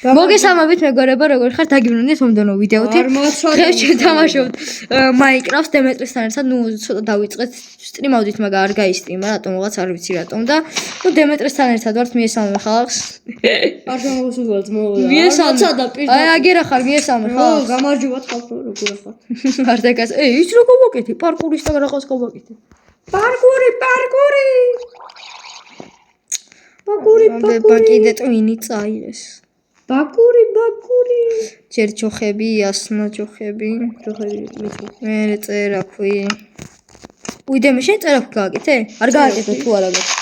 მოგესალმებით მეგობრებო, როგორ ხართ? დაგიბრუნდით მომდევნო ვიდეოთი. დღეს შევთამაშობთ Minecraft დემეტრესთან ერთად. ნუ ცოტა დავიწყეთ სტრიმავდით, მაგრამ არ გაისტრიმა, რატომღაც არ ვიცი რატომ და ნუ დემეტრესთან ერთად ვართ, მიესალმე ხალხს. არ გამოსულობთ მოულა. მიესალმე და პირდაპირ. აი აგერა ხარ, მიესალმე ხალხს. გამარჯობათ ხალხო, როგორ ხართ? არ დაგას. ის რო გავაკეთე, პარკურის და რაღაც გავაკეთე. პარკური. კიდე ტვინი წაიღეს. ბაკური. ჯერ ჯოხები, ასნა ჯოხები. მე წერაქვი. უიდემე შენ წერაქვი გააკეთე? არ გააკეთე თუ არა გაქვს.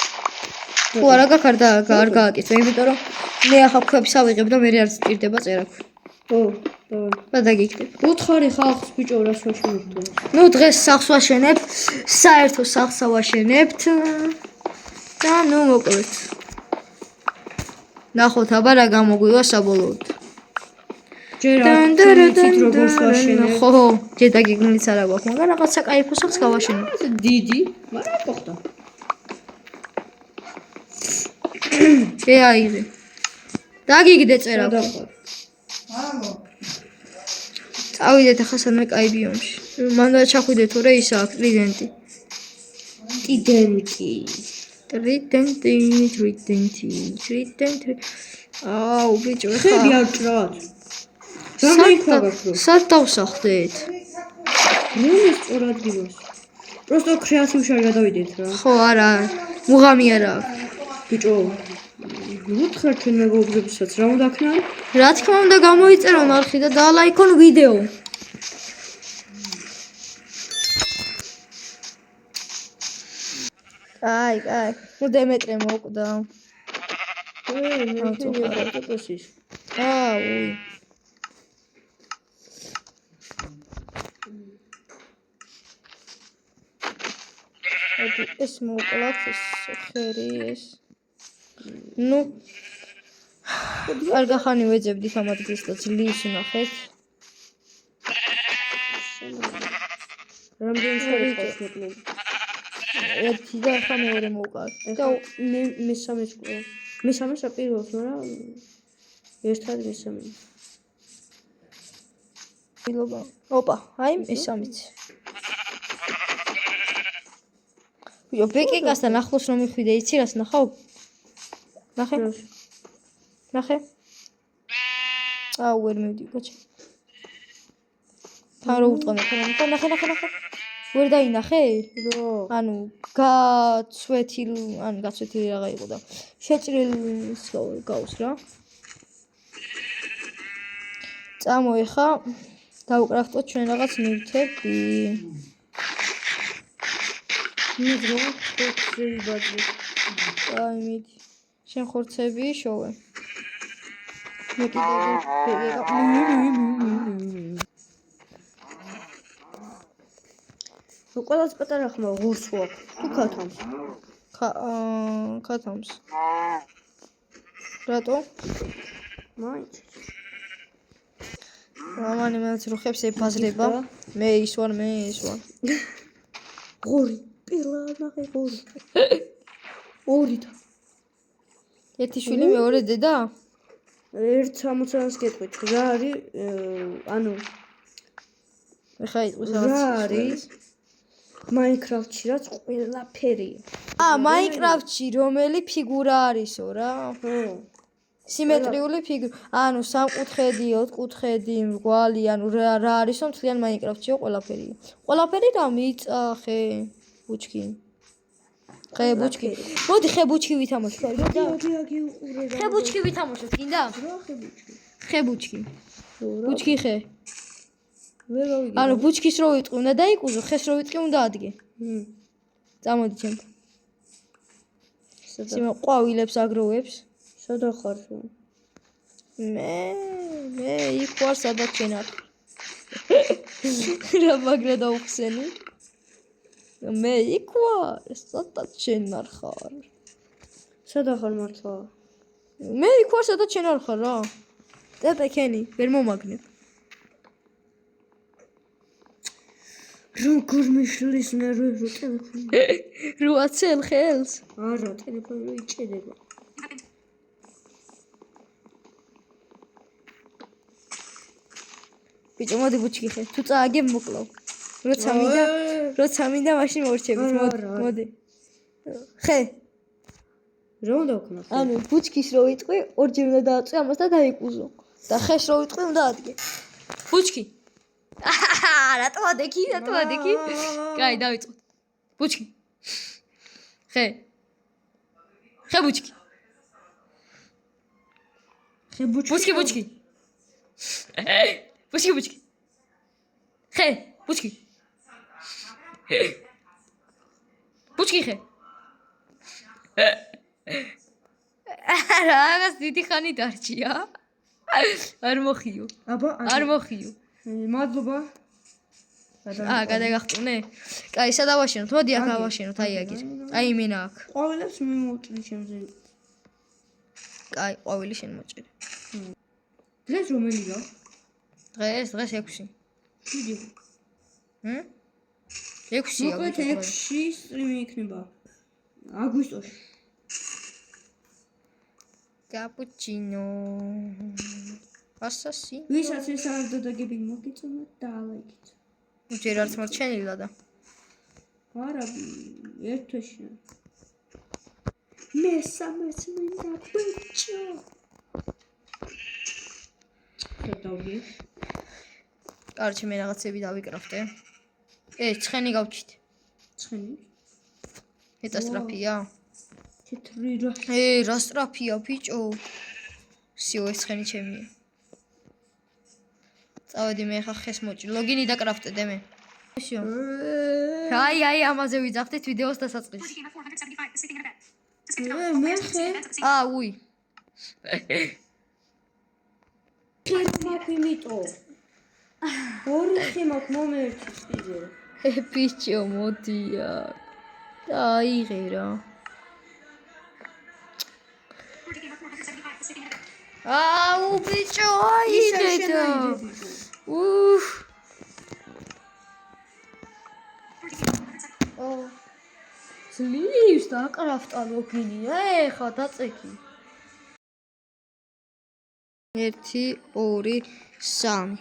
თუ არა გაქვს არ გააკეთე, იმიტომ რომ მე ახლა ქვებს ავიღებ და მე არ სწირდება წერაქვი. ო, დავай. და დაგიქრებ. უთხარი ხალხს ბიჭო რას ვაშენებთ? ნუ დღეს სახლს ვაშენებთ, საერთო სახლს ავაშენებთ და ნუ მოკლედ. ნახოთ აბა რა გამოგვივა საბოლოოდ. ჯერ აქ როგორც ვაშენებ. ხო, ჯერ დაგიგნილიც არა გვაქვს, მაგრამ რაღაცა кайფო სახლს გავაშენებ. დიდი, მაგრამ მოხდა. შეაიღე. დაგიგდე წერაქვი. წავიდეთ ახლა სადმე კაი ბიომში. მანდა ჩახვიდე თორე ისა აქ ტრიდენტი. ტრიდენტი. აუ ბიჭო ხა. ხები აჭრათ. სად დავსახდეთ? ნუ სწორად გიბოს. просто კრეატივში არ გადავიდეთ რა. ხო არა. მუღამი არა. ბიჭო. უთხარ ჩვენ მეგობრებსაც რა უნდა ქნა? რა თქმა უნდა გამოიწერონ არხი და დაალაიქონ ვიდეო. აი. ნუ დემეტრე მოკვდა. აუ. ეს მოკლათ ეს ხერი ეს. ნუ არ გახანი ვეძებდით ამ ადგილს და ძლივს ნახეთ. რამდენი ხელი ხავს მოკლედ? ერთი და ახლა მეორე მოვყავ. და მე მესამეც ყო. მესამეს რა პირველს, მაგრამ ერთად მესამე. ილობა. ოპა, აი მესამეც. ვიო ბეკიკასთან ახლოს რომ მიხვიდე, იცი რას ნახავ? ნახე. აუ ვერ მივდი კოჩი. თან რო უტყანე, ნახე. ვერ დაინახე? რო. ანუ გაცვეთილ რაღა იყო და შეჭრილს გავს რა. წამოეხა დავკრაფტოთ ჩვენ რაღაც ნივთები. მიდრო ხორცები. აი მიდი. შენ ხორცები შოვე. მე კიდე ყველას პატარა ხმა ღურს აქვს. თუ ქათამს. ქათამს. რატო? მაინც. მამანი მეც რუხებს ებაზრება. მე ის ვარ. ღორი. პირველ ნახე ღორი. ორი და. ერთი შვილი მეორე დედა? 1.60-ს გეტყვით. რა არის? ანუ ეხა იყოს რაღაც. რა არის? Minecraft-ში რაც ყველაფერია. Minecraft-ში რომელი ფიგურა არისო რა? ხო. სიმეტრიული ფიგურა. ანუ სამკუთხედი, ოთხკუთხედი, მრგვალი, ანუ რა არისო მთლიან Minecraft-შიო ყველაფერია. ყველაფერი რა მიწახე, ბუჩქი. ხე ბუჩქი. მოდი ხე ბუჩქი ვითამაშოთ. ხე ბუჩქი ვითამაშოთ, გინდა? რა ხე ბუჩქი? ხე ბუჩქი. ბუჩქი ხე. ვერ გავიგე. ანუ ბუჩქის რო ვიტყვი, უნდა დაიკუზო, ხეს რო ვიტყვი, უნდა ადგე. წამოდი ჩემთან. სიმე ყვავილებს აგროვებს. სადა ხარ? მე იქ ვარ, სადაც შენ არ. რა მაგრა დაუხსენი? მე იქ ვარ, სადაც შენ არ ხარ. სადა ხარ მართლა? მე იქ ვარ, სადაც შენ არ ხარ რა. ტეპეკენი, ვერ მომაგნებ. როგორ მიშლის ნერვებს ტელეფონი? რო აცელ ხელს? არა, ტელეფონი რო იჭედება. ბიჭო, მოდი ბუჩქი ხე. თუ წააგებ მოკლავ. როცა მინდა მაშინ მორჩებით. მოდი. ხე. რა უნდა ვქნა? ანუ ბუჩქის რო ვიტყვი, ორჯერ უნდა დააწვი ამას და დაიკუზო. და ხეს რო ვიტყვი, უნდა ადგე. ბუჩქი. რატო ადექი? კაი, დავიწყოთ. ბუჩქი. ხე. ხე ბუჩქი. ბუჩქი. ბუჩქი. ხე, ბუჩქი. ბუჩქი ხე. რაღაც დიდი ხანი დარჩია. არ მოხიო. აბა, არ მოხიო. მადლობა. გადაგახტუნე? კაი, სად ავაშენოთ? მოდი აქ ავაშენოთ, აი აგერ. აი მენა აქ. ყვავილებს მიმოუჭრი ჩემზე. კაი, ყვავილი შენ მოჭერი. დღეს რომელია? დღეს 6. დიდი. 6-ია. მოკლედ 6-ში სტრიმი იქნება. აგვისტოში. კაპუჩინო. ასასი. ვისაც ეს არ დაგები მოგიწონა და ლაიქით. ჯერ არც მორჩენილა და. არა, ერთ თვეში. მესამეც მინდა ბიჭო. შედავდი. კარჩი მე რაღაცები დავიკრაფტე. ცხენი გავჩით. ცხენი? ეტა სტრაფია. თეთრი რა. რა სტრაფია ბიჭო. სიო ეს ცხენი ჩემია. წავედი მე ხა ხეს მოჭი. ლოგინი დაკრაფტე მე. შო. აი ამაზე ვიძახდით ვიდეოს დასაწყისში. მე ხე. უი. ხერმაფიმიტო. ორი ხე მაქ მომერჩი სპიზე. ბიჭო მოდია. დაიღე რა. ბიჭო აიღე და. ძლივს დაკრაფტა ლოგინი. ეხა დაწექი. 1 2 3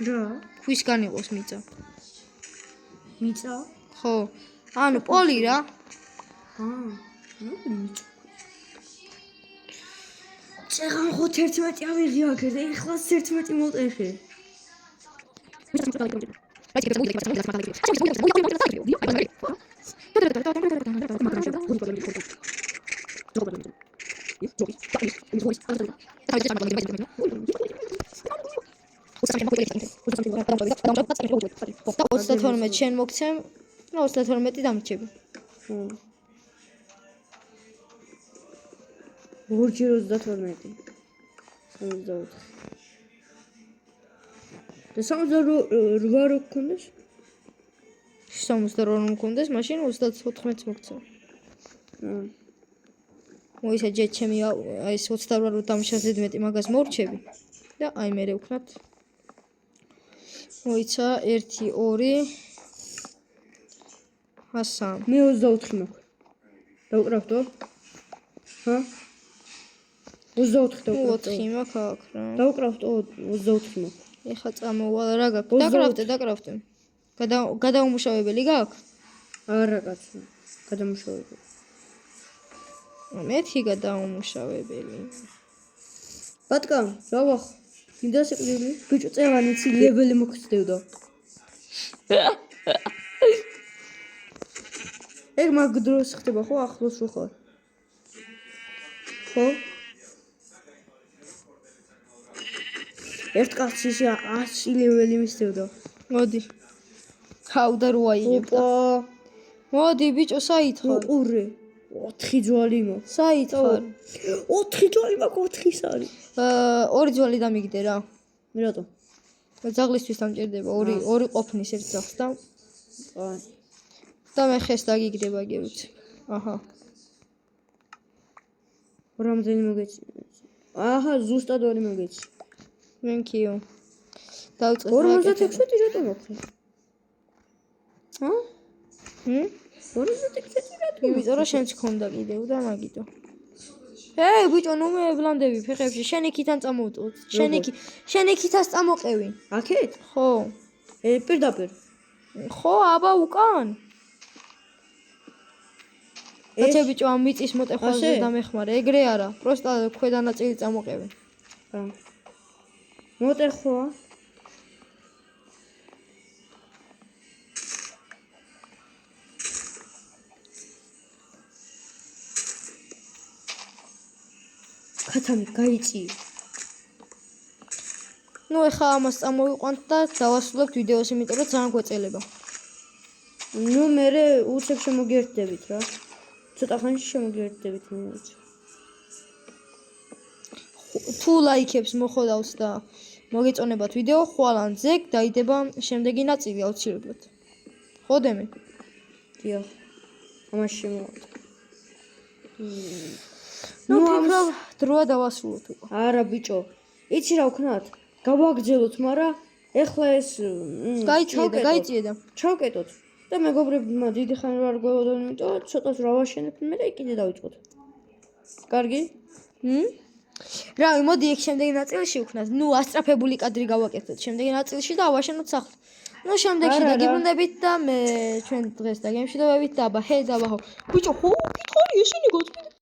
რა? ქვისგან იყოს მიწა. მიწა? ხო. ანუ პოლი რა. ნუ მიწა. წეღან ხო 11 ავიღე აქეთ, ეხლა 11 მოტეხე. შენ მოგცემ, 32 დამრჩები. ორჯერ 32. 64. და 68 რო გქონდეს? 68 რომ მქონდეს, მაშინ 34-ს მოგცემ. მოიცა ჯერ ჩემი აი ეს 28 რო დამშაზე მეტი მაგას მორჩები და აი მე ვქნათ. მოიცა 1 2 3 მე 24 მაქვს. დავკრაფტო? ჰა? 24 დავკრაფტო. 4 მაქვს აქ რა. დავკრაფტო 24 მაქვს. ეხა წამოვალ რა გაქვს? დაკრაფტე. გადაუმუშავებელი გაქვს? არა კაცო. გადამუშავებელი. მეთქი გადაუმუშავებელი. ბატკა, რა ვახ? მინდა სიკვდილი? ბიჭო, წევანი ცი ლეველი მოგწევდა. ეგ მაგ დროს ხდება ხო ახლოს რო ხარ? ხო? ერთ კაცი 100 ლეველი მისდევდა. მოდი. ხავდა რო აიღებდა. მოდი ბიჭო, საით ხარ? უყურე. 4 ჯვალი მაქვს. საით ხარ? 4 ჯვალი მაქვს, 4 სარი. 2 ჯვალი დამიგდე რა. რატო? ძაღლისთვის დამჭირდება 2 ყოფნის ერთ ძაღლს და აი. და მე ხეს დაგიგდება გევით. აჰა. რამდენი მოგეცი? აჰა, ზუსტად 2 მოგეცი. მენკიო. დავწყე. 56 რატო მოხდა? ჰა? ორი მინუტი წესი რატო? იმიტომ რომ შენც გქონდა კიდევ და მაგიტო. ბიჭო, ნუ მე ვლანდები ფეხებში. შენ იქიდან წამოვწოთ. შენ იქითაც წამოყევი. აქეთ? ხო. პირდაპირ. ხო, აბა უკან. ეცე ბიჭო, ამ მიწის მოტეხვაზე დამეხმარე. ეგრე არა. პროსტა ქვედა ნაწილი წამოყევი. მოტეხვა. კაცამი გაიწი. ნუ ეხა ამას წამოვიყვანთ და დავასრულებთ ვიდეოს, იმიტომ რომ ძალიან გვეწელება. ნუ მე უცებ შემოგიერთდებით რა. ცოტა ხანში შემოგიერთდებით მინუც. თუ ლაიქებს მოხოდავს და მოგეწონებათ ვიდეო, ხვალან ზეგ დაიდება შემდეგი ნაწილი აუცილებლად. ხოდემე. დიახ. ამაში შემოვიდა. ნუ ფიქრობ დროა დავასრულოთ უკვე. არა ბიჭო. იცი რა ვქნათ? გავაგრძელოთ, მაგრამ ეხლა ეს გაიწიედა. ჩავკეტოთ. და მეგობრებმა დიდი ხანი არ გვეოდონ, იმიტომ ცოტას რა ვაშენებ, მე და კიდე დავიწყოთ. კარგი? რავი, მოდი ეგ შემდეგი ნაწილში ვქნათ. ნუ ასწრაფებული კადრი გავაკეთოთ შემდეგი ნაწილში და ავაშენოთ სახლი. ნუ შემდეგში დაგიბრუნდებით და მე ჩვენ დღეს დაგემშვიდობებით და აბა ჰე და აბა ხო. ბიჭო, ხო, კითხარი, ესენი გაწყვეტ